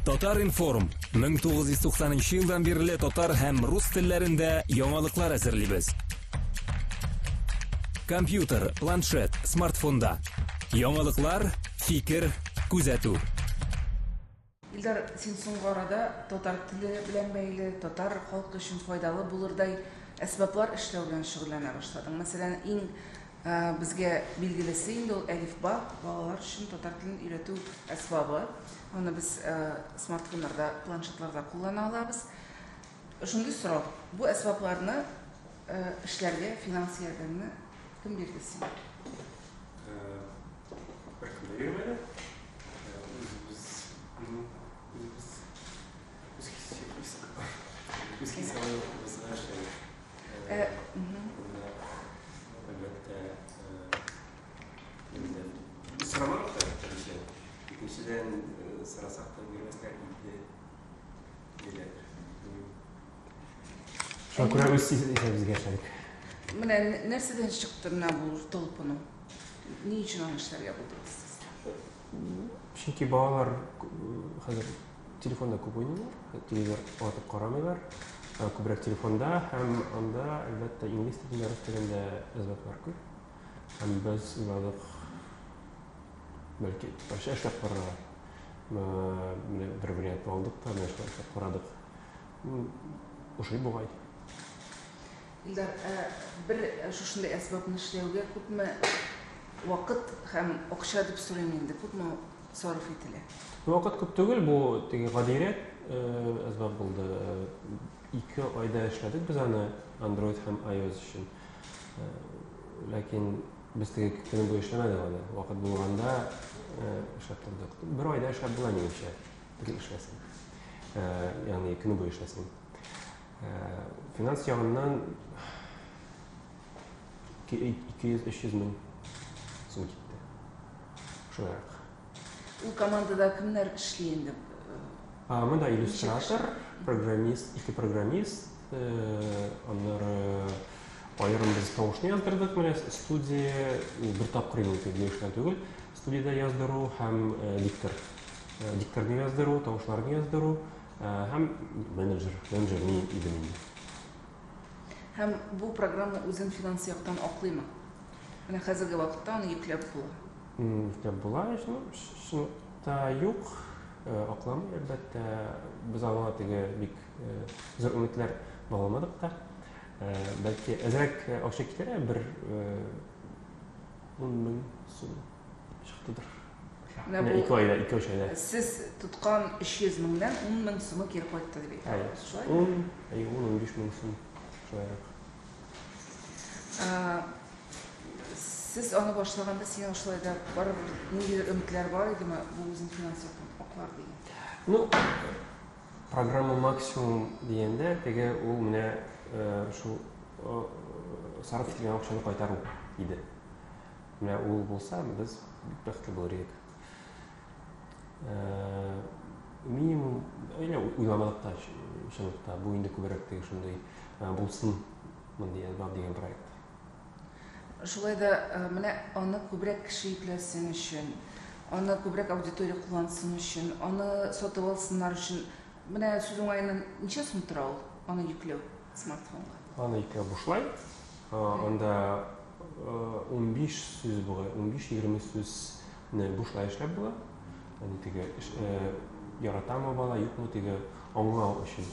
Татар информ 1990 елдан бері татар һәм рус телләрендә яңалыклар әзерлибез. Компьютер, планшет, смартфонда. Яңалыклар, фикер, күзәтү. Илдар, син соңгы арада татар теле белән бәйле, татар халкы өчен файдалы булырдай әсбаплар эшләү белән шөгыльләнә башладың. Мәсәлән, иң безгә билгелесе инде ул әлифба, балалар өчен татар телен өйрәтү әсбабы. Аны без смартфоннарда, планшетларда куллана алабыз. Шундый сорау. Бу әсбапларны эшләргә финанс ярдәмне кем бирде сиңа? Şakura bizge yaşadık. Nereden çıktı bu толпыну? Ne için o işler yapıldınız siz? Çünkü bağlar hazır telefonda көп oynuyorlar, televizor atıp karamıyorlar. Kübrak telefonda hem anda elbette İngiliz dilinde Rus dilinde ezbet var ki. Hem biz uyladık belki başka işler para bir variant aldık da meşgul kuradık. O şey bu gayet. İldar, bir şuşunda esbabını işlevge küpme vakit hem okşa dip süremeydi, küpme sarf etile? Vakit küp tügül bu tegi gadiret esbab buldu. 2 ayda işledik biz onu Android hem iOS için. Lakin biz tegi günü bu işlemedi onu. Vakit bulganda işlettirdik. Bir ayda işlet bulamıyor işe. Bir işlesin. Yani günü bu işlesin. Finans yağından 200-300 bin so'm ketdi. Şöyle. Bu komandada kimler işleyindi? Mında illüstrator, iki programist, onlar ayırım biz tavuşni yazdırdık. Mene studiya bir tapqir yıldı işler tügül. Studiyada yazdırу hem diktorni yazdırу, tavuşlarni yazdırу hem menajerni idemini. Hem bu programı özün finans yaqdan oqlayma. Менә хәзерге вакытта аны йөкләп була. Йөкләп була, шунда юк, акламый, әлбәттә, без аңа теге бик зур өметләр багламадык та. Бәлки әзрәк акча китә, бер 10 мең сум чыктыдыр. Менә 2 айда, 2 айда. Сез тоткан 300 меңдән 10 мең сумы кире кайтты дип әйтәсез. Шулай? 10-15 мең сум. Шулай. Siz onu başlaganda син ошолай да барыбыр ниндидер өметләр бар идеме бу үзен финанс яктан аклар дигән? Ну, программа максимум дигәндә теге ул менә шу сарыф ителгән акчаны кайтару иде. Менә ул булса, без бәхетле булыр идек. Минимум, уйламадык та, чынлыкта бу инде күбрәк теге шундый булсын дигән проект. Шулай да менә аны күбрәк кеше йөкләсен өчен, аны күбрәк аудитория куллансын өчен, аны сатып алсыннар өчен, менә сүз уңайыннан ничә сум тора ул аны йөкләү смартфонга? Аны йөкләү бушлай. Анда 15 сүз була, 15-20 сүзне бушлай эшләп була. Аны теге яратамы бала, юкмы теге аңлау өчен.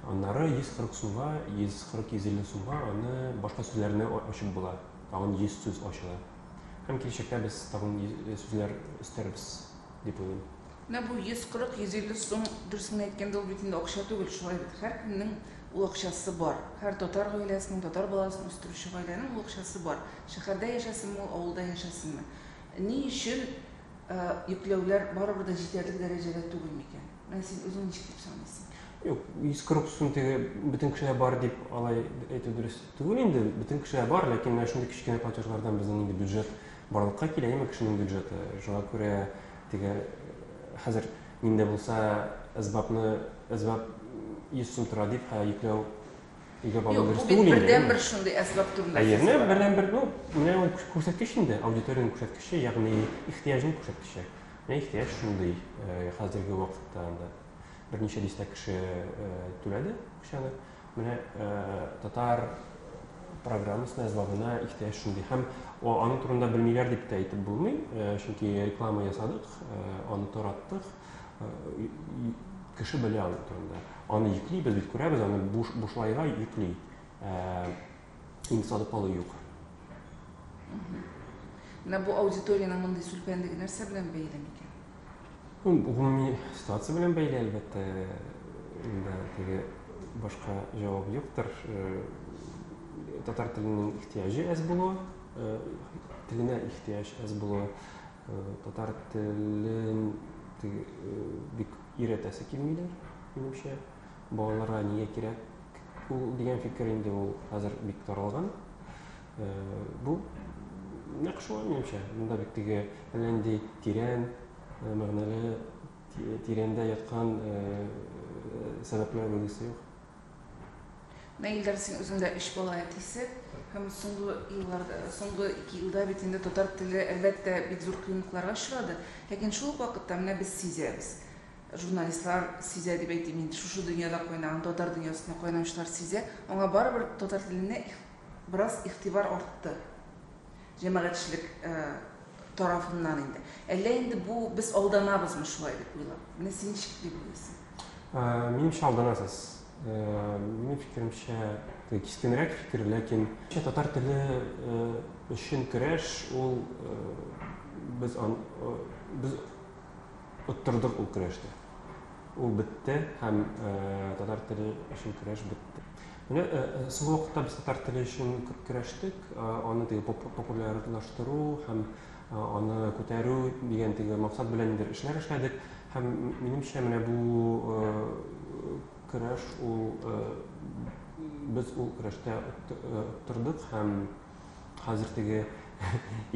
Аннары 140 сумга, 140-150 сумга аны башка сүзләрне ачып була. Тагын 100 сүз ачыла. Һәм киләчәктә без тагын сүзләр өстәрбез дип уйлыйм. Менә бу 140-150 сум дөресен әйткәндә ул бит инде акча түгел, шулай бит. Һәр кемнең ул акчасы бар. Һәр татар гаиләсенең, татар баласын үстерүче гаиләнең ул акчасы бар. Шәһәрдә яшәсенме, авылда яшәсенме. Ни өчен йөкләүләр барыбыр да җитәрлек дәрәҗәдә түгел микән? Менә син үзең ничек дип саныйсың? Юк, 140 сум теге бөтен кешеләр бар дип алай әйтү дөрес түгел инде. Бөтен кешеләр бар, ләкин менә шундый кичкенә платежлардан безнең инде бюджет барлыкка килә, яме кешенең бюджеты. Шуңа күрә теге хәзер инде булса әсбабны 100 сум тора дип йөкләү игә балалар дөрес түгел инде. Бердән-бер шундый әсбаб турында. Әйерне бердән-бер, менә ул күрсәткеч инде, аудиторияның күрсәткече, ягъни ихтияҗның күрсәткече. Менә ихтияҗ шундый хәзерге вакытта анда. берничә дистә кеше түләде акчаны. Менә татар программасына әзбабына ихтияҗ шундый. Һәм аның турында белмиләр дип тә әйтеп булмый, чөнки реклама ясадык, аны тараттык, кеше белә аның турында. Аны йөклибез, бит күрәбез, аны бушлайга йөкли. Инсады палы юк. Менә бу аудиторияның мондый сүлпәнлеге нәрсә белән бәйле микән? Гомуми ситуация белән бәйле, әлбәттә. Инде теге башка җавап юктыр. Татар теленең ихтияҗы әз булуы, теленә ихтияҗ әз булуы, татар телен бик өйрәтәсе килмиләр, минемчә. Балаларга нигә кирәк ул дигән фикер инде ул хәзер бик таралган. Бу нәкъ шулай минемчә. Монда бик теге әллә тирән, мәгънәле, тирәндә яткан сәбәпләр булысы юк. Илдар, син үзеңдә 3 бала әтисе, һәм соңгы 2 елда бит инде татар теле әлбәттә бик зур кыенлыкларга очрады. Ләкин шул ук вакытта менә без сизәбез. Журналистлар сизә дип әйтим инде, шушы дөньяда кайнаган татар дөньясына кайнаучылар сизә. Аңа барыбер татар теленә бераз игътибар артты. Җәмәгатьчелек тарафыннан инде. Әллә инде бу без алданабызмы шулай дип уйлап? Менә син ничек дип уйлыйсың? Минемчә алданасыз. Минем фикеремчә, кискенрәк фикер, ләкин татар теле өчен көрәш ул без оттырдык ул көрәште. Ул бетте һәм татар теле өчен көрәш бетте. Менә соңгы вакытта без татар теле өчен көрәштек, аны популярлаштыру һәм аны күтәрү дигән максат белән эшләр эшләдек. Һәм минемчә менә бу көрәш без ул көрәштә оттырдык һәм хәзер теге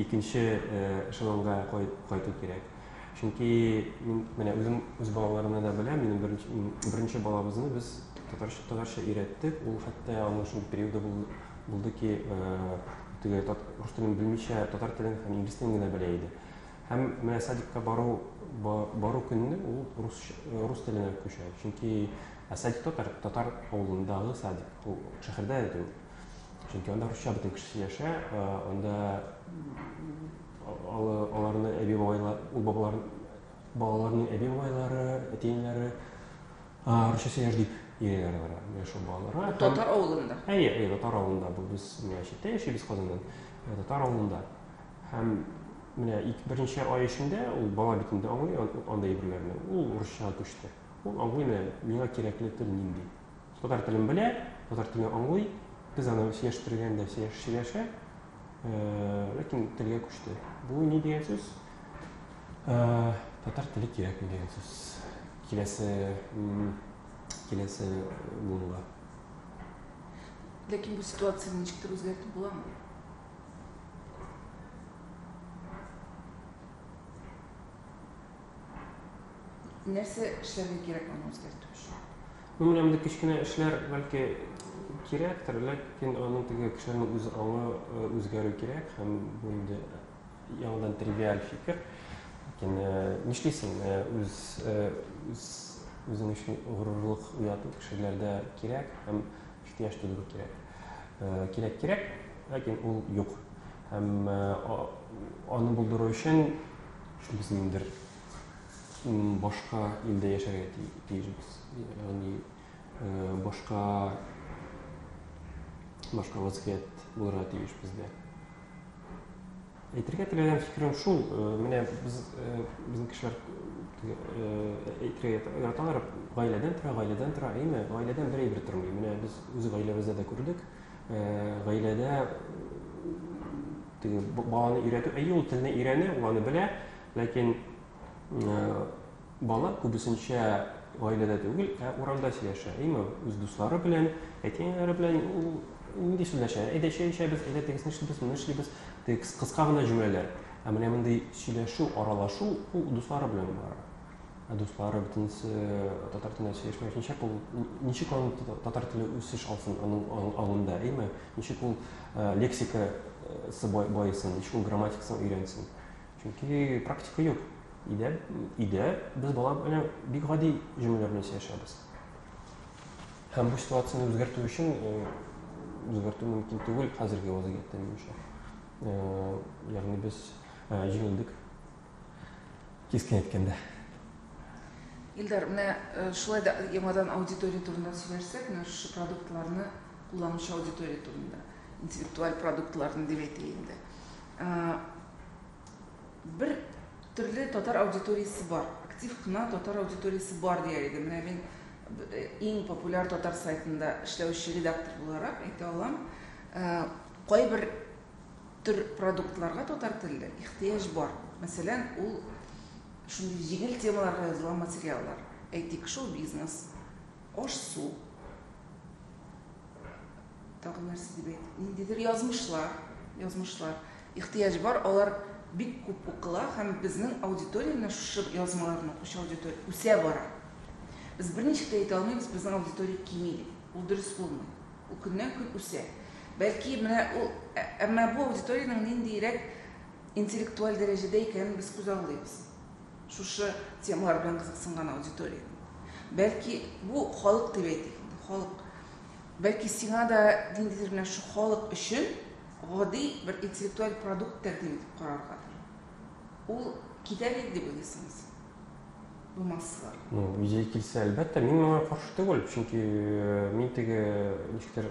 икенче эшелонга кайту кирәк. Чөнки мин менә үзем үз балаларымны да беләм, минем беренче балабызны без татарча өйрәттек. Ул хәтта аның шундый периоды булды ки, теге рус телен белмичә татар телен һәм инглиз телен генә белә иде. Һәм менә садикка бару көнне ул рус теленә күчә. Чөнки садик татар авылындагы садик, ул шәһәрдә түгел. Чөнки анда русча бөтен кеше яшә, анда аларны балаларның әби-бабайлары, әти-әниләре русча сөйләр дип өйрәнәләр. Менә шул балаларга. Татар авылында. Татар авылында. Бу без читтә яшибез Казаннан. Татар авылында. Һәм менә беренче ай эчендә ул бала бит инде аңлый андай әйберләрне. Ул русчага күчте. Ул аңлый миңа кирәкле тел нинди. Татар телен белә, татар телен аңлый. Без аны сөйләштергәндә сөйләшә, ләкин телгә күчте. Бу ни дигән сүз? Татар теле кирәкми дигән сүз. Киләсе буынга. Ләкин бу ситуацияны ничектер үзгәртеп буламы? Нәрсә эшләргә кирәк аны үзгәртү өчен? Менә монда кичкенә эшләр бәлки кирәктер, ләкин аның теге кешенең үз аңы үзгәрү кирәк һәм бу инде яңадан тривиаль фикер. Ләкин нишлисең, үзең өчен горурлык уяту кешеләрдә кирәк һәм ихтияҗ тудыру кирәк. Кирәк, ләкин ул юк. Һәм аны булдыру өчен без ниндидер башка илдә яшәргә тиешбез. Ягъни башка вазгыять булырга тиеш бездә. Әйтергә теләгән фикерем шул, менә безнең кешеләр әйтергә гаиләдән тора, әйме, гаиләдән бер әйбер тормый. Менә без үз гаиләбездә дә күрдек. Гаиләдә баланы өйрәтү, ул телне өйрәнә, ул аны белә, ләкин бала күбесенчә гаиләдә түгел, урамда сөйләшә. Әйме, үз дуслары белән, әти-әниләре белән нинди сөйләшә. Әйдәшәбез, әйдә тегесен эшлибез, моны эшлибез. Кыска гына җөмләләр. Менә мондый сөйләшү, аралашу ул дуслары белән бара. Дуслары бөтенсе татар телендә сөйләшмәйчә, ничек ул татар теле үсеш алсын аның аңында, әйме? Ничек ул лексикасы байысын, ничек ул грамматикасын өйрәнсен? Чөнки практика юк. Өйдә без бала белән бик гади җөмләләр белән сөйләшәбез. Һәм бу ситуацияны үзгәртү өчен үзгәртү мөмкин түгел хәзерге вазгыятьтә минемчә. Ягъни без җиңелдек кискен әйткәндә. Илдар, менә шулай да яңадан аудитория турында сөйләшсәк, менә шушы продуктларны кулланучы аудитория турында, интеллектуаль продуктларны дип әйтәйек инде. Бер төрле татар аудиториясе бар, актив кына татар аудиториясе бар дияр иде. Менә мин иң популяр татар сайтында эшләүче редактор буларак әйтә алам, кайбер төр продуктларга татар телле ихтыяҗ бар. Мәсәлән, ул шундый җиңел темаларга язылган материаллар. Әйтик, шоу бизнес, аш-су, тагы нәрсә дип әйтик, ниндидер язмышлар, ихтыяҗ бар, алар бик күп укыла һәм безнең аудитория менә шушы язмаларны укучы аудитория үсә бара. Без берничек тә әйтә алмыйбыз, безнең аудитория кими. Ул дөрес булмый. Ул көннән-көн үсә. Бәлки менә ул, әмма бу аудиторияның ниндирәк интеллектуаль дәрәҗәдә икәнен без күз алдыйбыз. Шушы темалар белән кызыксынган аудитория. Бәлки бу халык дип әйтик, халык. Бәлки сиңа да ниндидер менә шу халык өчен гади бер интеллектуаль продукт тәкъдим итеп караргадыр. Ул китәр дип уйлыйсыңыз? Бу массалар. Үзе килсә, әлбәттә, мин моңа каршы түгел, чөнки мин теге ничектер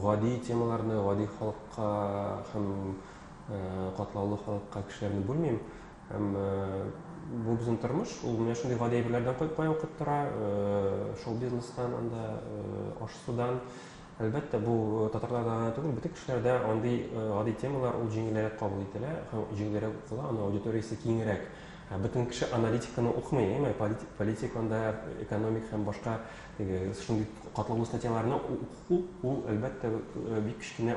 гади темаларны гади халыкка һәм катлаулы халыкка кешеләрне бүлмим. Һәм бу безнең тормыш, ул менә шундый гади әйберләрдән кайтмай укып тора, шоу бизнестан, анда аш-судан. Әлбәттә, бу татарларда түгел, бөтен кешеләрдә андый гади темалар ул җиңелрәк кабул ителә, һәм җиңелрәк укыла, аны аудиториясе киңрәк. Бөтен кеше аналитиканы укымый, политик, анда экономик һәм башка шундый катлаулы статьяларны уку, ул әлбәттә бик кечкенә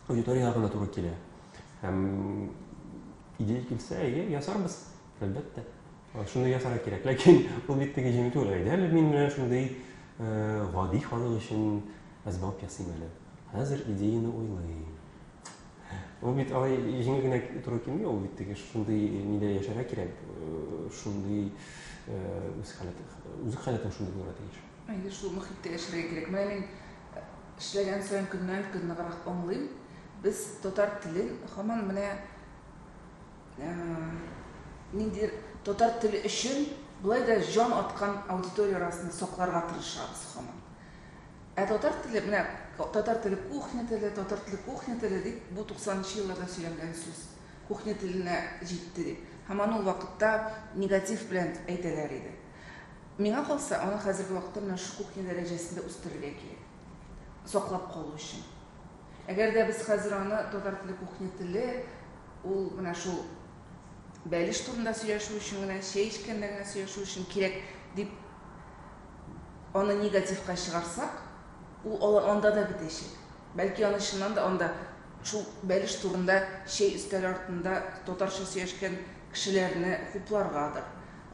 аудиторияга гына туры килә. Һәм идея килсә, ясарбыз, әлбәттә. Шуны ясарга кирәк, ләкин ул бит теге җиңел түгел. Әле мин менә шундый гади халык өчен әсбап ясыйм әле. Хәзер идеяны уйлыйм. Ул бит алай җиңел генә туры килми, ул бит теге шундый нидә яшәргә кирәк, шундый үз халәтен шундый булырга тиеш. Әйе, шул мөхиттә яшәргә кирәк. Менә мин эшләгән саен көннән-көн ныграк аңлыйм. Без татар телен һаман менә ниндидер татар теле өчен булай да җан аткан аудитория арасында сакларга тырышабыз һаман. Татар теле менә татар теле кухня теле дип бу 90-нчы елларда сөйләнгән сүз. Кухня теленә җитте дип. Һәм ул вакытта негатив белән әйтәләр иде. Миңа калса, аны хәзерге вакытта менә шу кухня дәрәҗәсендә үстерергә кирәк. Саклап калу өчен. Әгәр дә без хәзер аны татар теле кухня теле, ул менә шул бәлеш турында сөйләшү өчен генә, чәй эчкәндә генә сөйләшү өчен кирәк дип аны негативка чыгарсак, ул анда да бетәчәк. Бәлки аны чыннан да анда шул бәлеш турында чәй өстәл артында татарча сөйләшкән кешеләрне хупларгадыр.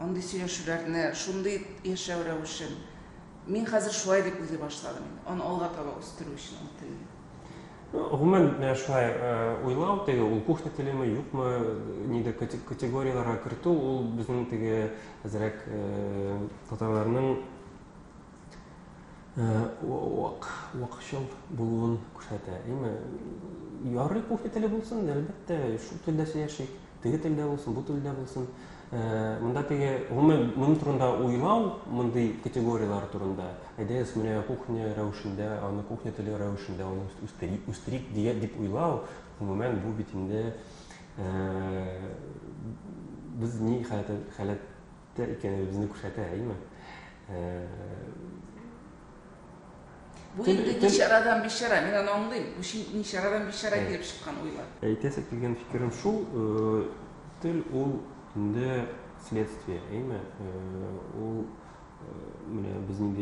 Андый сөйләшүләрне, шундый яшәү рәвешен. Мин хәзер шулай дип уйлый башладым. Аны алга таба үстерү өчен ул телне. Гомумән шулай уйлау, теге ул кухня телеме, юкмы, нидә категорияларга кертү, ул безнең теге хәзерәк татарларның вакытчыл булуын күрсәтә. Ярый кухня теле булсын, әлбәттә, шул телдә сөйләшик, теге телдә булсын, бу телдә булсын. Монда теге моның турында уйлау, мондый категориялар турында, әйдәгез менә кухня рәвешендә, аны кухня теле рәвешендә аны үстерик дип уйлау, гомумән бу бит инде без ни халәттә икәнебезне күрсәтә, әйме? Бу инде нишарадан бишара, мин аны аңлыйм. Бу нишарадан бишара килеп чыккан уйлар. Әйтәсәк килгән фикерем шул, тел ул инде следствие, әйме? Ул менә безнең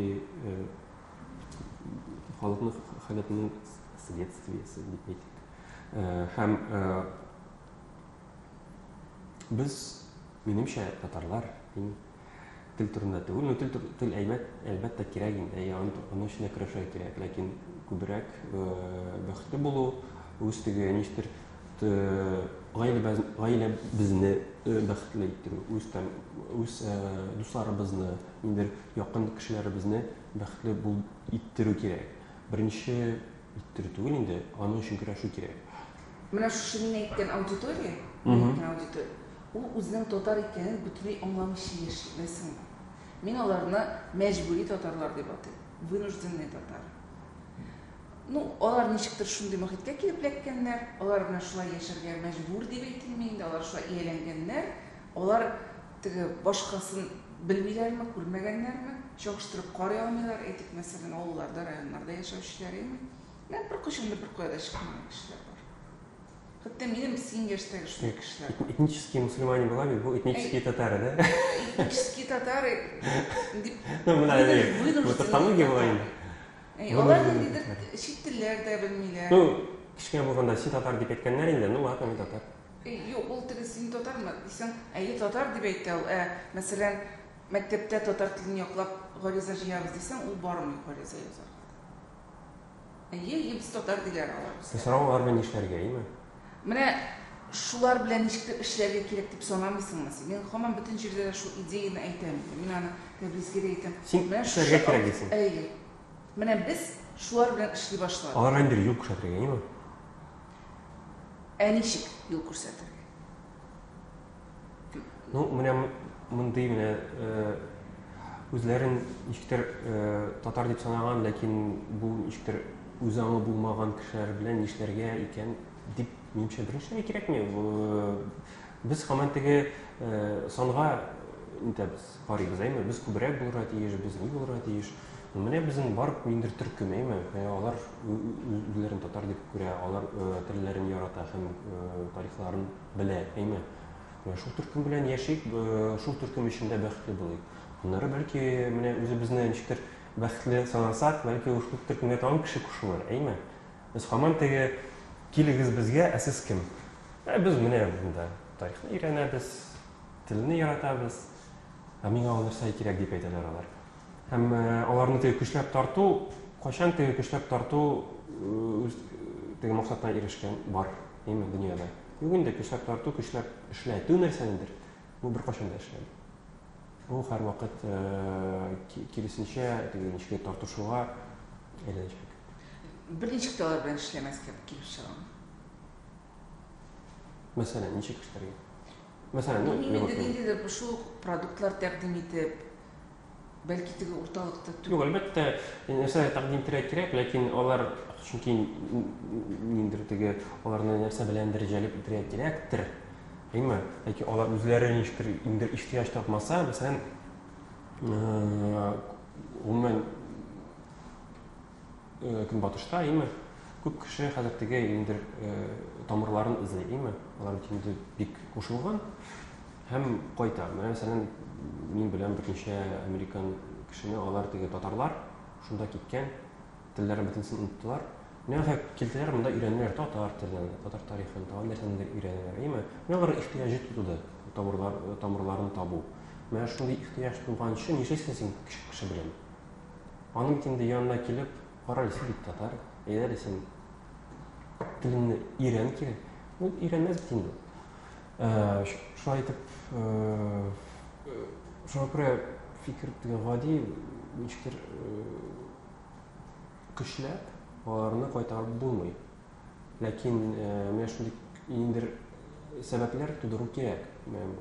халыкның халәтенең следствиесе дип әйтик. Һәм без, минемчә, татарлар тел турында түгел, тел әлбәттә кирәк инде, аны өчен көрәшергә кирәк, ләкин күбрәк бәхетле булу, үз теге ничектер гаилә безне бәхетле иттерү, үз дусларыбызны, инде якын кешеләребезне бәхетле иттерү кирәк. Беренче иттерү түгел инде, аның өчен көрәшү кирәк. Менә шушы мин әйткән аудитория, ул үзенең татар икәнен бөтенләй аңламыйча яши, беләсеңме? Мин аларны мәҗбүри татарлар дип атыйм, вынужденный татар. Алар ничектер шундый мөхиткә килеп эләккәннәр, алар белән шулай яшәргә мәҗбүр дип әйтелми инде, алар шулай ияләнгәннәр, алар теге башкасын белмиләрме, күрмәгәннәрме, чагыштырып карый алмыйлар, әйтик, мәсәлән, авылларда, районнарда яшәүчеләр име? Менә бер кайчандыр бер кайда чыкмаган кешеләр бар. Хәтта минем 7 яшьтәге шундый кешеләр. Этнический мусульмане була бит, бу этнический татары, да? Этнический татары дип. Бу татарлыгы була инде. Алар ниндидер чит телләр дә белмиләр. Кичкә булганда син татар дип әйткәннәр инде, ладно, мин татар. Юк, ул теге син татармы дисәң, әйе татар дип әйтә ул. Мәсәлән, мәктәптә татар телен яклап гариза җыябыз дисәң, ул бармый гариза язарга. Әйе, без татар диләр алар. Сораулар белән нишләргә, име? Менә шулар белән ничектер эшләргә кирәк дип санамыйсыңмы син? Мин һаман бөтен җирдә шул идеяны әйтәм. Мин аны тәблизгә әйтәм. Син эшләргә кирәк дисең. Әйе. Менә без шулар белән эшли башладык. Алар инде юл күрсәтергә, име? Ничек юл күрсәтергә? Менә мондый менә үзләрен ничектер татар дип санаган, ләкин бу ничектер үзе аңы булмаган кешеләр белән нишләргә икән дип минемчә беренче кирәкми. Без һаман теге санга интәбез, карыйбыз, әйме? Без күбрәк булырга тиеш, без ни булырга тиеш. Менә безнең барып ниндер төркем, әйме? Алар үзләрен татар дип күрә, алар телләрен ярата һәм тарихларын белә, әйме? Шул төркем белән яшик, шул төркем эчендә бәхетле булыйк. Аннары бәлки менә үзебезне ничектер бәхетле санасак, бәлки шул төркемгә тагын кеше кушылыр, әйме? Без һаман теге килегез безгә, сез кем? Без менә монда тарихны өйрәнәбез, телне яратабыз. Миңа ул нәрсә кирәк дип әйтәләр алар. Һәм аларны теге көчләп тарту, кайчан теге көчләп тарту теге максатына ирешкән бар, әйме, дөньяда. Юк инде көчләп тарту, көчләп эшләтү нәрсәнедер. Бу бер кайчан да эшләми. Бу һәрвакыт киресенчә теге ничек тартышуга әйләнәчәк. Ничек алар белән эшләмәскә килеп чыга. Мәсәлән, ничек эшләргә? Мәсәлән, инде шул продуктлар тәкъдим итеп, бәлки теге урталыкта Юк, әлбәттә, нәрсә тәкъдим итәргә кирәк, ләкин алар чөнки ниндер теге аларны нәрсә беләндер җәлеп итәргә кирәктер. Әйме? Ләкин алар үзләре ничектер инде ихтыяҗ тапмаса, мәсәлән, гомумән Көнбатышта, әйме? Күп кеше хәзер теге инде тамырларын эзли, әйме? Алар инде бик кушылган һәм кайта. Мәсәлән, мин белән берничә американ кешене алар теге татарлар шунда киткән, телләрен бөтенсен оныттылар. Менә килделәр, монда өйрәнәләр татар телен, татар тарихын, тагын нәрсәнедер өйрәнәләр, әйме? Менә алар ихтыяҗы туды, тамырларын табу. Менә шундый ихтыяҗ туган өчен нишлисең син кеше белән? Аның инде янына килеп, карар син бит татар, әйдә син теленне өйрән кирәк. Ул өйрәнмәс бит инде. Шулай итеп, шуңа күрә фикер теге гади ничектер көчләп аларны кайтарып булмый. Ләкин менә шундый индер сәбәпләр тудыру кирәк.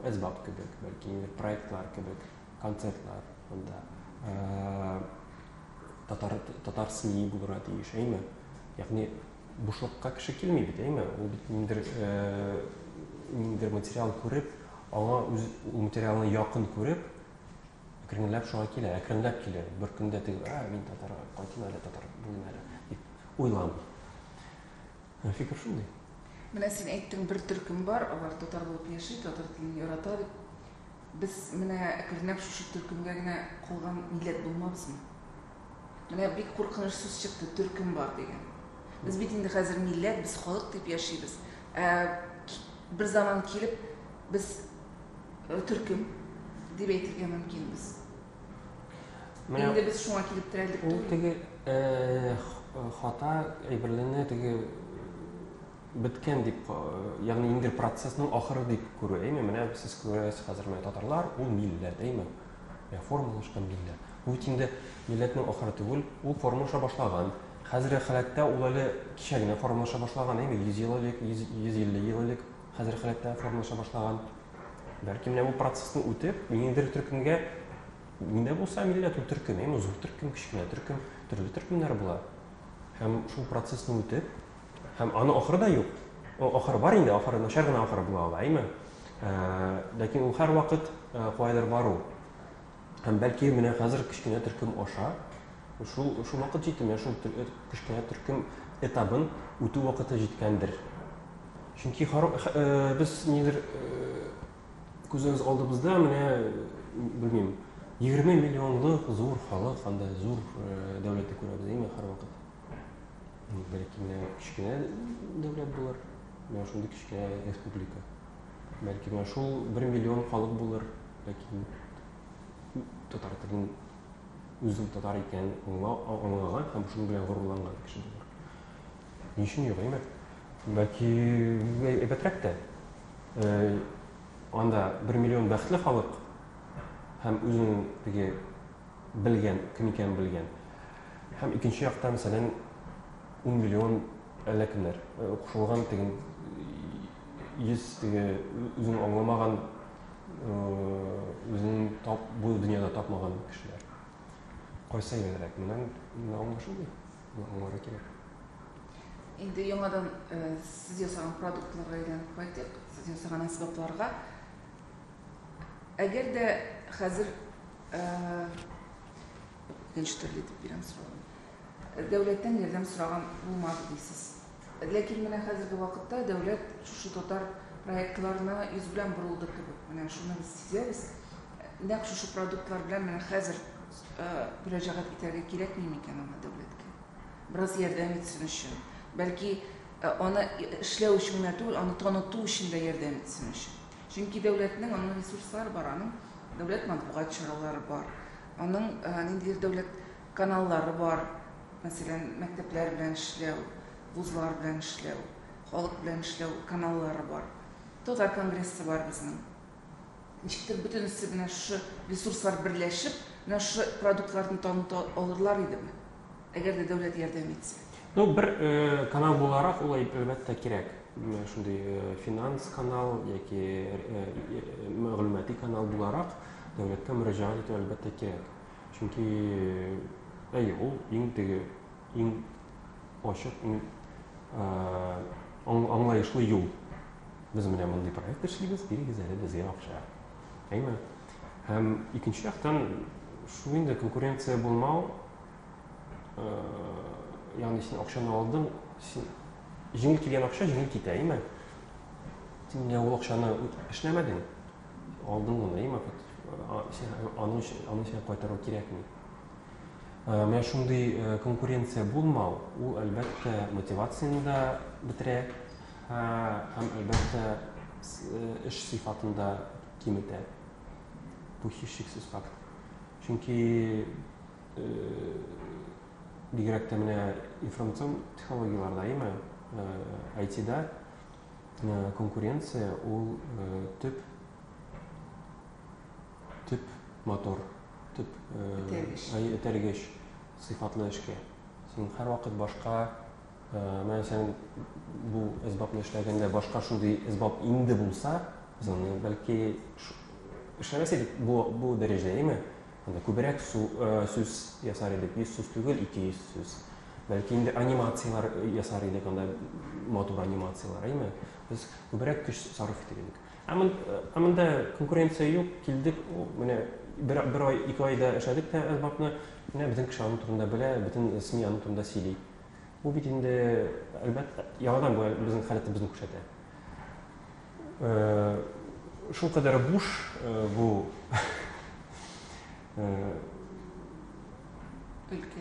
Әсбаб кебек, бәлки проектлар кебек, концертлар, монда татар СМИ булырга тиеш, әйме? Ягъни бушлыкка кеше килми бит, әйме? Ул бит ниндер материал күреп, аңа үз материалны якын күреп, әкренләп шуга килә, әкренләп килә. Бер көндә теге, мин татар, кайтын әле татар булмый әле дип уйламый. Фикер шундый. Менә син әйттең, бер төркем бар, алар татар булып яши, татар телен ярата дип. Без менә әкренләп шушы төркемгә генә калган милләт булмабызмы? Менә бик куркыныч сүз чыкты, төркем бар дигән. Без бит инде хәзер милләт, без халык дип яшибез. Бер заман килеп, без төркем дип әйтергә мөмкинбез. Инде без шуңа килеп терәлдек түгел. Теге хата әйберләрне теге беткән дип, ягъни инде процессның ахыры дип күрә, менә сез күрәсез хәзер менә татарлар, ул милләт, формалашкан милләт. Бу инде милләтнең ахыры түгел, ул формалаша башлаган. Хәзерге халәттә ул әле кичә генә формалаша башлаган, 100 ел элек, 150 ел элек хәзерге халәттә формалаша башлаган. Бәлки менә бу процессны үтеп, ниндидер төркемгә миндә булса милләт ул төркем, зур төркем, кечкенә төркем, төрле төркемнәр була. Һәм шул процессны үтеп, һәм аны ахыры да юк. Ахыры бар инде, ахыры начар гына ахыры була ала, ләкин ул һәрвакыт кайдыр бару. Һәм бәлки менә хәзер кечкенә төркем аша, шул вакыт җитә, шул кечкенә төркем этабын үтү вакыты җиткәндер. Чөнки без нидер күзебез алдыбызда менә белмим, 20 миллионлык зур халык, анда зур дәүләтне күрәбез, һәрвакыт. Бәлки менә кечкенә дәүләт булыр, менә шундый кечкенә республика. Бәлки менә шул 1 миллион халык булыр, ләкин татар телен үзем татар икән аңлаган һәм шуның белән горурланган кеше булыр. Ни өчен юк, Бәлки әйбәтрәк тә. Анда 1 миллион бәхетле халык һәм үзенең теге белгән, кем икәнен белгән. Һәм икенче якта, мәсәлән, 10 миллион әллә кемнәр кушылган теген 100 теге үзен аңламаган, үзен бу дөньяда тапмаган кешеләр. Кайсы әйбәтрәк? Менә аңлашылмый. Аңларга кирәк. Инде яңадан сез ясаган продуктларга әйләнеп кайтыйк, сез ясаган әсбапларга. Әгәр дә хәзер икенче төрле дип бирәм сораган. Дәүләттән ярдәм сораган булмады дисез. Ләкин менә хәзерге вакытта дәүләт шушы татар проектларына йөз белән борылды кебек. Менә шуны без сизәбез. Нәкъ шушы продуктлар белән менә хәзер мөрәҗәгать итәргә кирәкми микән аңа дәүләткә? Бераз ярдәм итсен өчен. Бәлки аны эшләү өчен генә түгел, аны таныту өчен дә ярдәм итсен өчен. Чөнки дәүләтнең аның ресурслары бар, аның дәүләт матбугат чаралары бар, аның ниндидер дәүләт каналлары бар. Мәсәлән, мәктәпләр белән эшләү, вузлар белән эшләү, халык белән эшләү каналлары бар. Татар конгрессы бар безнең. Ничектер бөтенесе менә шушы ресурслар берләшеп, менә шушы продуктларны таныта алырлар идеме? Әгәр дә дәүләт ярдәм итсә. Бер канал буларак ул әлбәттә кирәк. Шундый финанс канал яки мәгълүмати канал буларак дәүләткә мөрәҗәгать итү әлбәттә кирәк. Чөнки ул иң ачык, иң аңлаешлы юл. Без менә мондый проект эшлибез, бирегез әле безгә акча. Һәм икенче яктан шул инде конкуренция булмау, ягъни син акчаны алдың, җиңел килгән акча җиңел китә, Син менә ул акчаны эшләмәдең, алдың гына, аны сиңа кайтару кирәкми. Менә шундый конкуренция булмау, ул әлбәттә мотивацияны да бетерә, һәм әлбәттә эш сыйфатын да киметә. Бу һичшиксез факт. Чөнки бигрәк тә менә информацион технологияларда, IT-да конкуренция ул төп мотор, төп этәргеч сыйфатлы эшкә. Син һәрвакыт башка, мәсәлән, бу әсбапны эшләгәндә башка шундый әсбап инде булса, бәлки эшләмәс идек бу дәрәҗәдә, анда күбрәк сүз ясар идек, 100 сүз түгел, 200 сүз. Бәлки инде анимациялар ясар идек, анда матур анимациялар, Без күбрәк көч сарыф итер идек. Монда конкуренция юк, килдек, менә бер ай, 2 айда эшләдек тә әсбапны, менә безнең кеше аның турында белә, бөтен СМИ аның турында сөйли. Бу бит инде әлбәттә яңадан безнең халәтебезне күрсәтә. Шул кадәр буш бу өлкә.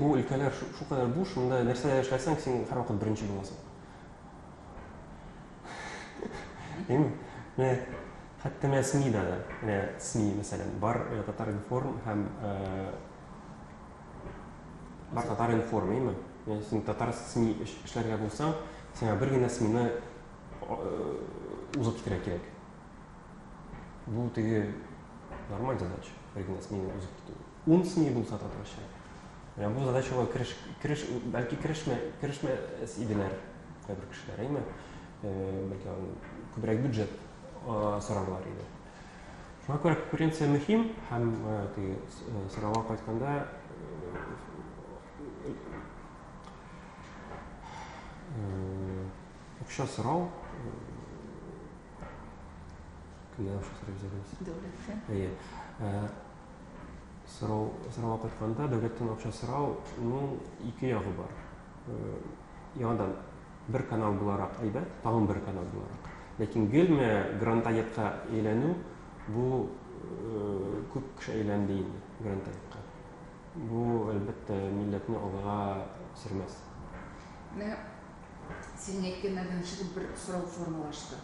Бу өлкәләр шул кадәр буш, монда нәрсәдә эшләсәң, син һәрвакыт беренче буласың. Хәтта СМИ-да, СМИ, мәсәлән, бар Татар информ һәм бар Татар информ, Син татар СМИ эшләргә булсаң, Сиңа бер генә смена узып китәргә кирәк. Бу теге нормаль задача. Бер генә смена узып китү. 10 смена булса да тырыша. Менә бу задачага бәлки керешмәс иделәр бер кешеләр, әйме? Бәлки күбрәк бюджет сорарлар иде. Шуңа күрә конкуренция мөһим һәм теге сорауга кайтканда акча сорау кемнән акча сорап бирәбез? Дәүләттән. Сорауга кайтканда дәүләттән акча сорау, ике ягы бар. Яңадан бер канал буларак әйбәт, тагын бер канал буларак. Ләкин гелмә грантаятка әйләнү бу күп кеше әйләнде инде грантаятка. Бу әлбәттә милләтне алга сөрмәс. Менә син әйткәннәрдән чыгып бер сорау формалашты.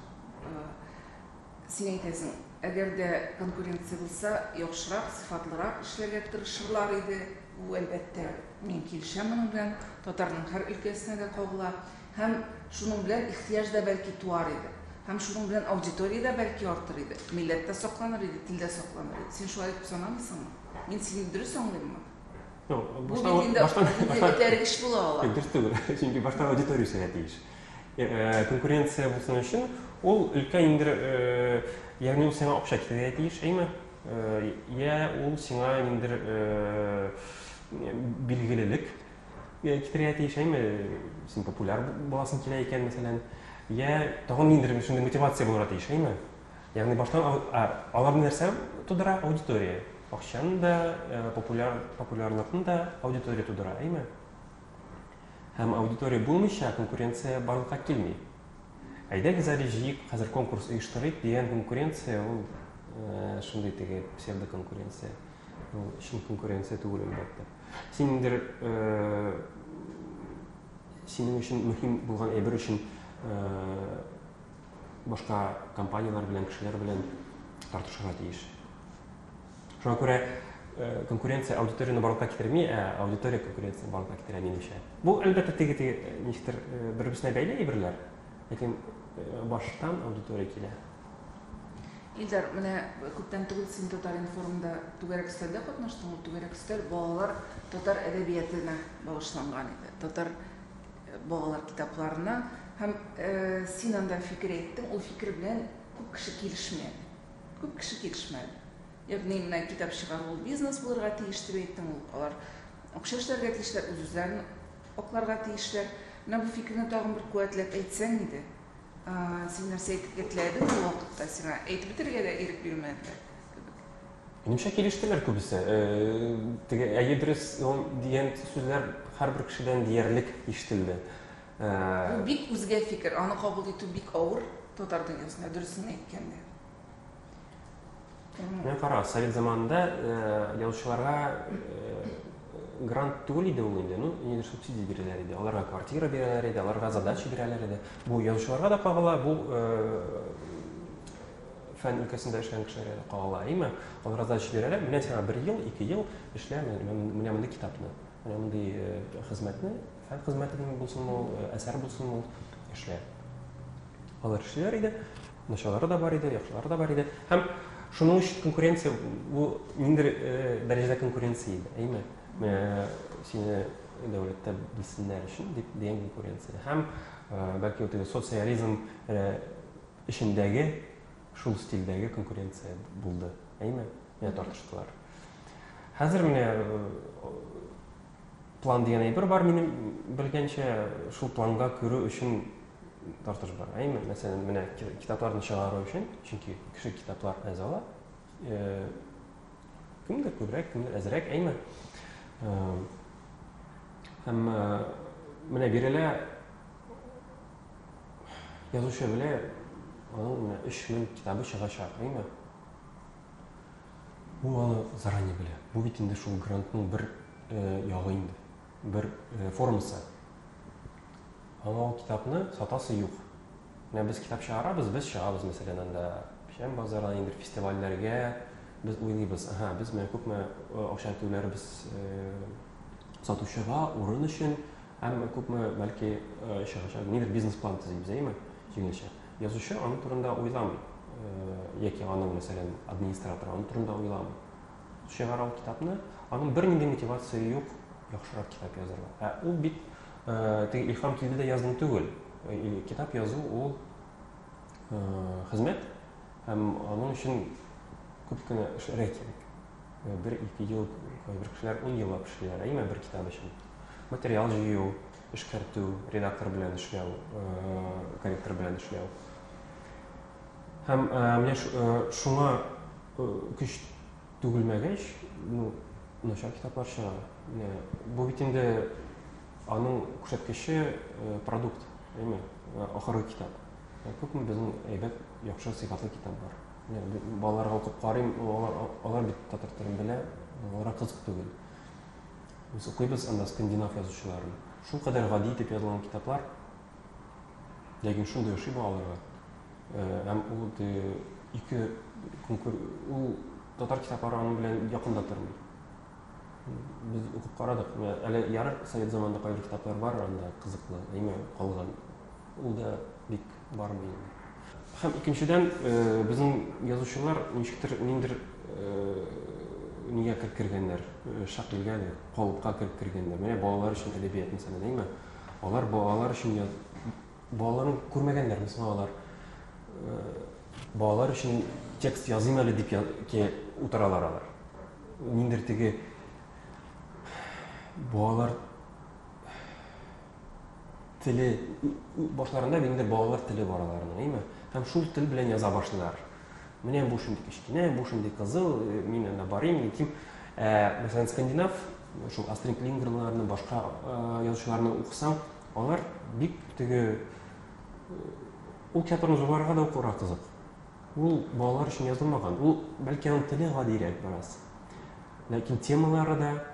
Син әйтәсең, әгәр дә конкуренция булса, яхшырак, сыйфатлырак эшләргә тырышырлар иде. Бу әлбәттә мин килешәм моның белән. Татарның һәр өлкәсенә дә кагыла. Һәм шуның белән ихтыяҗ да бәлки туар иде. Һәм шуның белән аудитория да бәлки артыр иде. Милләт тә сакланыр иде, тел дә сакланыр иде. Син шулай дип санамыйсыңмы? Мин сине дөрес аңлыйммы? Баштан эш була ала. Дөрес түгел. Чөнки башта аудитория сөйләп тиеш. Конкуренция булсын өчен ул өлкә инде ягъни ул сиңа акча китерә тиеш, әйме? Я ул сиңа инде билгелелек китерә тиеш, әйме? Син популяр буласың килә икән, мәсәлән, я тагын инде шундый мотивация булырга тиеш, әйме? Ягъни баштан алар нәрсә тудыра аудитория. Акчаны да, популярлыкны да аудитория тудыра, әйме? Һәм аудитория булмыйча конкуренция барлыкка килми. Әйдәгез әле җыйык, хәзер конкурс оештырыйк дигән конкуренция ул шундый теге псевдо конкуренция. Ул чын конкуренция түгел әлбәттә. Син инде синең өчен мөһим булган әйбер өчен башка компаниялар белән, кешеләр белән тартышырга тиеш. Шуңа күрә конкуренция аудиторияны барлыкка китерми, аудитория конкуренцияны барлыкка китерә минемчә. Бу әлбәттә теге ничектер бер-берсенә бәйле әйберләр, ләкин баштан аудитория килә. Илдар, менә күптән түгел син Татар информда түгәрәк өстәлдә катнаштың. Түгәрәк өстәл балалар татар әдәбиятына багышланган иде. Татар балалар китапларына һәм син анда фикер әйттең, ул фикер белән күп кеше килешмәде. Ягъни менә китап чыгару бизнес булырга тиеш дип әйттең, алар акча эшләргә тиешләр, үзләрен акларга тиешләр. Менә бу фикерне тагын бер куәтләп әйтсәң иде. Син нәрсә әйтергә теләдең ул вакытта, сиңа әйтеп бетергә дә ирек бирмәделәр. Минемчә килештеләр күбесе. Теге дөрес дигән сүзләр һәрбер кешедән диярлек ишетелде. Бу бик үзгә фикер, аны кабул итү бик авыр татар дөньясында, дөресен әйткәндә. Мен кара, совет заманында язучыларга грант түгел иде ул инде, инде субсидия бирәләр иде, аларга квартира бирәләр иде, аларга задача бирәләр иде. Бу язучыларга да кагыла, бу фән өлкәсендә эшләгән кешеләргә дә кагыла, әйме? Аларга задача бирәләр, менә сиңа 1 ел, 2 ел эшлә, менә мондый китапны, менә мондый хезмәтне, фән хезмәтен булсын ул, әсәр булсын ул эшлә. Алар эшләр иде, начарлары да бар иде, яхшылары да бар иде. Һәм шуның өчен конкуренция бу ниндер дәрәҗәдә конкуренция иде, әйме? Сине дәүләттә билсеннәр өчен дигән конкуренция. Һәм бәлки ул социализм эчендәге шул стильдәге конкуренция булды, әйме? Менә тартыштылар. Хәзер менә план дигән әйбер бар, минем белгәнчә шул планга керү өчен тартыш бар, әйме? Мәсәлән, менә китапларны чыгару өчен, чөнки кеше китаплар әз ала, кемдер күбрәк, кемдер әзрәк, әйме? Һәм менә бирелә язучы белә, аның 3000 китабы чыгачак, әйме? Бу аны заранее белә. Бу бит инде шул грантның бер ягы инде, бер формасы. Аңа китапны сатасы юк. Менә без китап чыгарабыз, без чыгабыз, мәсәлән, анда Печән базарына инде фестивальләргә без уйлыйбыз. Без менә күпме акча түләрбез сатучыга урын өчен, Әмма күпме бәлки нидер бизнес план төзейбез, әйме? Җиңелчә. Язучы аның турында уйламый. Яки аның, мәсәлән, администратор аның турында уйламый. Чыгара ул китапны, аның бернинди мотивация юк, яхшырак китап язарга. Ул бит теге илһам килде дә яздым түгел. Китап язу ул хезмәт, һәм аның өчен күп кенә эшләргә кирәк. 1-2 ел, бер кешеләр 10 еллап эшлиләр, әйме бер китап өчен. Материал җыю, эшкәртү, редактор белән эшләү, корректор белән эшләү. Һәм менә шуңа көч түгелмәгәч, начар китаплар чыга. Бу бит инде аның күрсәткече продукт, әйме, ахыргы китап. Күпме безнең әйбәт, яхшы сыйфатлы китап бар. Балаларга укып карыйм, алар бит татар телен белә, аларга кызык түгел. Без укыйбыз анда скандинав язучыларын. Шул кадәр гади итеп язылган китаплар, ләкин шундый ошый балаларга. Һәм ул ул татар китаплары аның белән якында тормый. Без укып карадык. Әле ярар совет заманында кайбер китаплар бар, анда кызыклы, әйме, калган. Ул да бик бармый. Һәм икенчедән, безнең язучылар ниндидер нигә кергәннәр, шәклегә, калыпка кергәннәр. Менә балалар өчен әдәбият мәсәлән, әйме. Алар балалар өчен балаларын күрмәгәннәр, мәсәлән, алар балалар өчен текст языйм әле дип утыралар алар. Ниндидер теге балалар теле башларында ниндидер балалар теле бар аларның, әйме. Һәм шул тел белән яза башлыйлар. Менә бу шундый кечкенә, бу шундый кызыл, мин анда барыйм, итим. Мәсәлән, скандинав, шул Астрид Лингреннарны, башка язучыларны укысаң, алар бик теге ул китапларны зурларга да укырга кызык. Ул балалар өчен язылмаган. Ул бәлки аның теле гадиерәк бераз. Ләкин темалары да,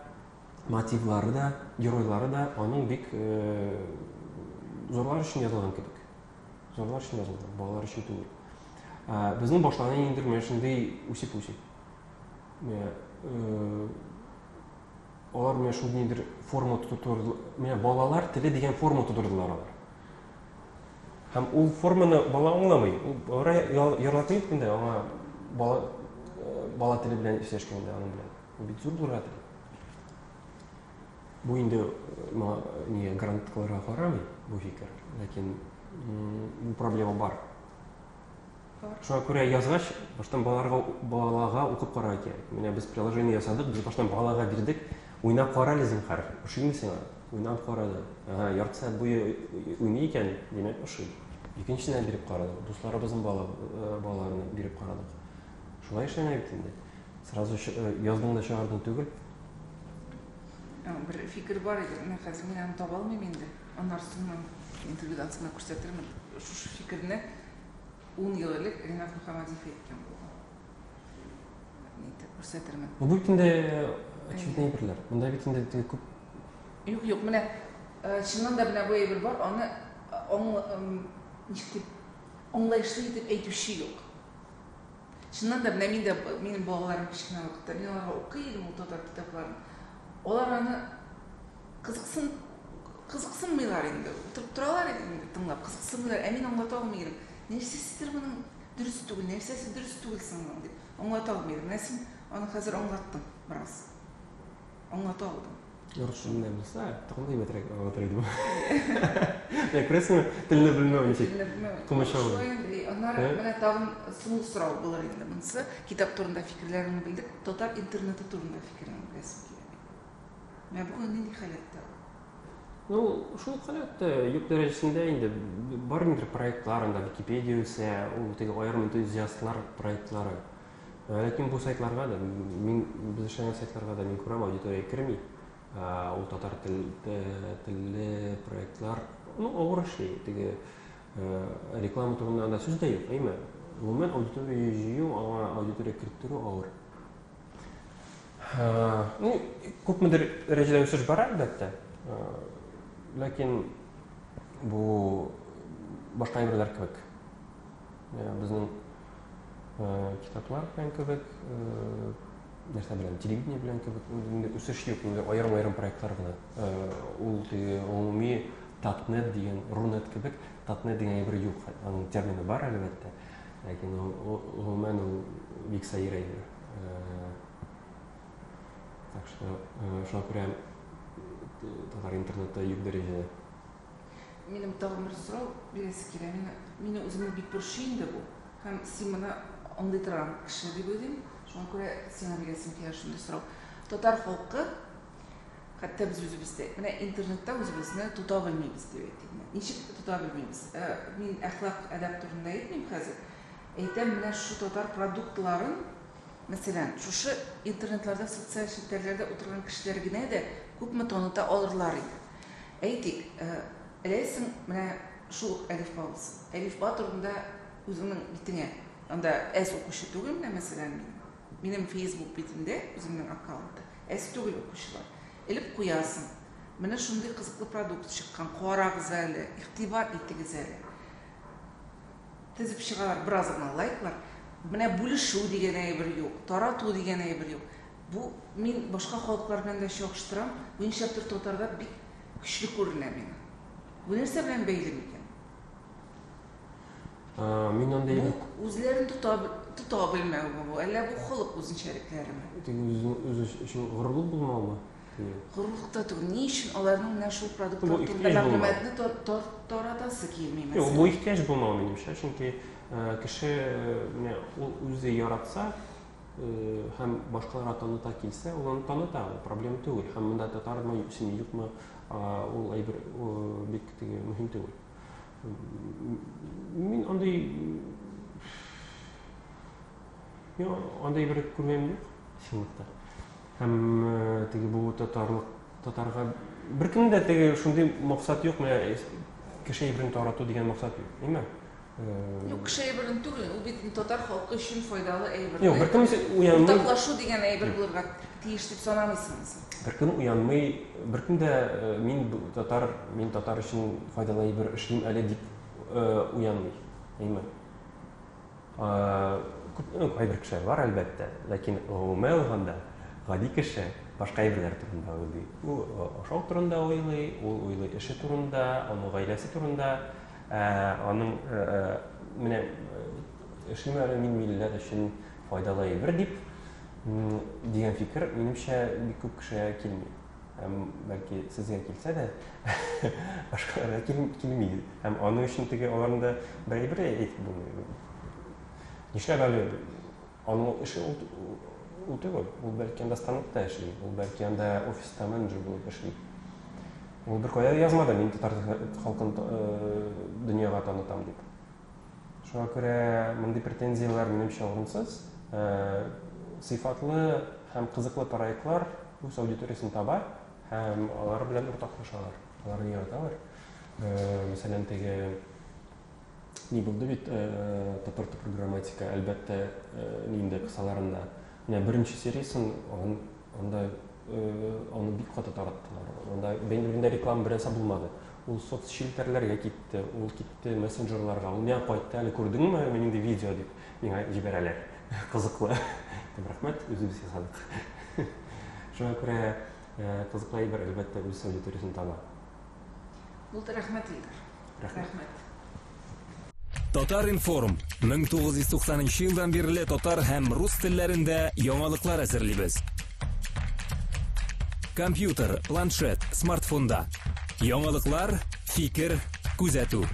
мотивлары да, геройлары да аның бик зурлар өчен язылган кебек. Зурлар өчен язылган, балалар өчен түгел. Безнең башланган инде менә шундый үсеп-үсеп. Алар менә шундый ниндидер форма тотурдылар. Менә балалар теле дигән форма тотурдылар алар. Һәм ул форманы бала аңламый. Ул яратмый инде аңа бала теле белән эшләшкәндә аның белән. Ул бит зур булырга тели. Бу инде нигә грантларга карамый бу фикер, ләкин бу проблема бар. Шуңа күрә язгач, баштан балага укып карарга кирәк. Менә без приложение ясадык, без баштан балага бирдек, уйнап кара әле зинһар. Ошыймы сиңа? Уйнап карады. Ярты сәгать буе уйный икән, димәк ошый. Икенчесенә биреп карадык. Дусларыбызның балаларына биреп карадык. Шулай эшләнә бит инде. Сразу яздың да чыгардың түгел. Бер фикер бар иде. Мен хәзер мин аны таба алмыйм инде. Аннан соң интервьюдан соң күрсәтермен. Шу фикерне 10 ел элек Ринат Мөхәммәдиев әйткән булган. Нитеп күрсәтермен. Бу бит инде очевидно әйберләр. Монда бит инде күп. Юк, менә чыннан да менә бу әйбер бар. Аны ничек аңлаешлы итеп әйтүче юк. Чыннан да менә минем балаларым кичкенә вакытта мин аларга укыйм ул татар китапларын. Алар аны кызыксынмыйлар инде. Утырып торалар инде тыңлап, кызыксынмыйлар. Ә мин аңлата алмыйм. Нәрсәсидер моның дөрес түгел, нәрсәсе дөрес түгелсең дип. Аңлата алмыйм. Менә син аны хәзер аңлаттың бераз. Аңлата алдың. Ярышында булса, тагын метрәк аңлатырды. Я красиво телне белмәү ничек. Комачау. Аннары менә тагын соңгы сорау булыр инде. Монысы китап турында фикерләреңне белдек, татар интернеты турында фикереңне беләсем килә. Менә бу нинди халәттә? Шул халәттә юк дәрәҗәсендә инде бар ниндидер проектларында Википедия үсә, ул теге аерым энтузиастлар проектлары. Ләкин бу сайтларга да, без эшләгән сайтларга да мин күрәм, аудитория керми. Ул татар телле проектлар, авыр эшли, теге реклама турында да сүз дә юк, әйме. Гомумән аудитория җыю, аудитория керттерү авыр. Күпмедер дәрәҗәдә үсеш бар әлбәттә. Ләкин бу башка әйберләр кебек. Безнең китаплар белән кебек нәрсә белән, телевидение белән кебек үсеш юк, аерым проектлар гына. Ул гомуми татнет дигән, рунет кебек, татнет дигән бер юк. Аның термины бар әлбәттә, ләкин гомумән ул бик сәер әйбер. Так что шуңа күрә татар интернетта юк дәрәҗәдә. Минем тагын бер сорау бирәсе килә. Мине үземне бик борчый инде бу. Һәм син моны аңлый торган кеше дип уйлыйм. Шуңа күрә сиңа бирәсем килә шундый сорау. Татар халкы, хәтта без үзебездә, менә интернетта үзебезне тота белмибез дип әйтим. Ничек тота белмибез? Мин әхлак, әдәп турында әйтмим хәзер. Әйтәм, менә шу татар продуктларын, мәсәлән, шушы интернетларда, социаль челтәрләрдә утырган кешеләр генә дә күпме таныта алырлар иде. Әйтик, эләсең, менә шул әлифбабыз. Әлифба турында үзеңнең битеңә, анда әз укучы түгел, мәсәлән, минем Facebook битендә үземнең аккаунты, әз түгел укучылар. Элеп куясың. Менә шундый кызыклы продукт чыккан, карагыз әле, игътибар итегез әле. Тезеп чыгалар, бераз гына лайклар. Менә бүлешү дигән әйбер юк, тарату дигән әйбер юк. Бу мин башка халыклар белән дә чагыштырам. Бу нишләптер татарда бик көчле күренә миңа. Бу нәрсә белән бәйле микән? Мин андай үзләрен тота белмәү бу, әллә бу халык үзенчәлекләреме? Үз өчен горурлык булмаумы? Горурлыкта түгел, ни өчен аларның менә шул продуктлар турында мәгълүматны таратасы килми мәсәлән? Бу ихтияҗ булмау минемчә, чөнки кеше үзе яратса һәм башкаларга таныта килсә, ул аны таныта, проблема түгел. Һәм монда татармы, син юкмы, ул әйбер бик мөһим түгел. Мин андай бер күрмәм юк, чынлыкта. Һәм теге бу татарга беркем дә теге шундый максат юк, менә кеше әйберен тарату дигән максат юк, әйме? Юк, кеше әйберен түгел, ул бит татар халкы өчен файдалы әйбер. Юк, беркем уянмый. Уртаклашу дигән әйбер булырга тиеш дип санамыйсыңыз. Беркем уянмый, беркем дә мин татар өчен файдалы әйбер эшлим әле дип уянмый, әйме? Кайбер кешеләр бар әлбәттә, ләкин гомумән алганда гади кеше башка әйберләр турында уйлый. Ул ашау турында уйлый, ул уйлый эше турында, аның гаиләсе турында, аның менә эшем әле мин милләт өчен файдалы әйбер дип дигән фикер минемчә бик күп кешегә килми. Һәм бәлки сезгә килсә дә башкаларга килми. Һәм аның өчен теге аларында бер әйбер әйтеп булмый. Нишләп әле аның эше ул түгел, ул бәлки анда станокта эшли, ул бәлки анда офиста менеджер булып эшли. Ул бер кая язмады, мин татар халкын дөньяга танытам дип. Шуңа күрә мондый претензиялар минемчә урынсыз. Сыйфатлы һәм кызыклы проектлар үз аудиториясын таба һәм алар белән уртаклашалар. Аларны яраталар. Мәсәлән, теге ни булды бит татар программатика, әлбәттә, нинди кысаларында. Менә беренче сериясын анда аны бик каты тараттылар. Анда бәйнәләрендә реклама беренче булмады. Ул соцчелтәрләргә китте, ул китте мессенджерларга. Ул миңа кайтты, әле күрдеңме минем видео дип миңа җибәрәләр. Кызыклы. Рәхмәт, үзебез ясадык. Шуңа күрә кызыклы әйбер әлбәттә үз аудиториясын таба. Булды, рәхмәт Илдар. Рәхмәт. Татар информ 1990 елдан бирле татар һәм рус телләрендә яңалыклар әзерлибез. Компьютер, планшет, смартфонда. Яңалыклар, фикер, күзәтү.